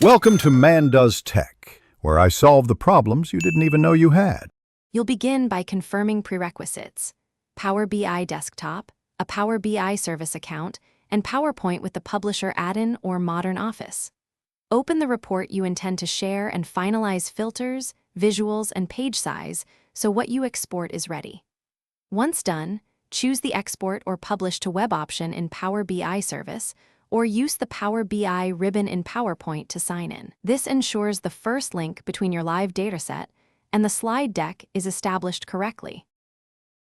Welcome to Man Does Tech, where I solve the problems you didn't even know you had. You'll begin by confirming prerequisites: Power BI Desktop, a Power BI service account, and PowerPoint with the Publisher add-in or Modern Office. Open the report you intend to share and finalize filters, visuals, and page size so what you export is ready. Once done, choose the Export or Publish to Web option in Power BI Service, or use the Power BI ribbon in PowerPoint to sign in. This ensures the first link between your live dataset and the slide deck is established correctly.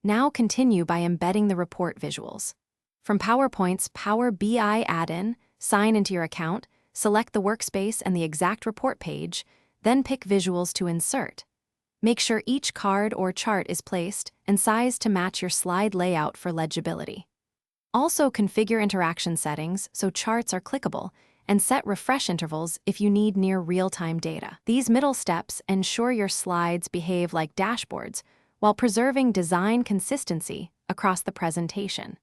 Now continue by embedding the report visuals. From PowerPoint's Power BI add-in, sign into your account, select the workspace and the exact report page, then pick visuals to insert. Make sure each card or chart is placed and sized to match your slide layout for legibility. Also configure interaction settings so charts are clickable, and set refresh intervals if you need near real-time data. These middle steps ensure your slides behave like dashboards while preserving design consistency across the presentation.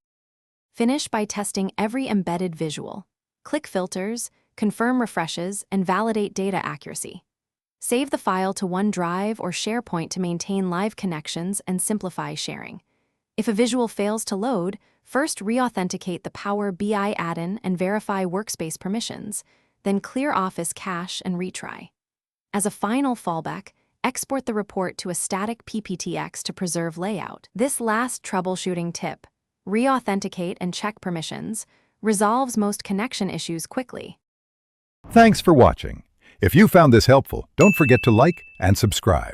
Finish by testing every embedded visual. Click Filters, confirm refreshes, and validate data accuracy. Save the file to OneDrive or SharePoint to maintain live connections and simplify sharing. If a visual fails to load, first re-authenticate the Power BI add-in and verify workspace permissions, then clear Office cache and retry. As a final fallback, export the report to a static PPTX to preserve layout. This last troubleshooting tip, re-authenticate and check permissions, resolves most connection issues quickly. Thanks for watching. If you found this helpful, don't forget to like and subscribe.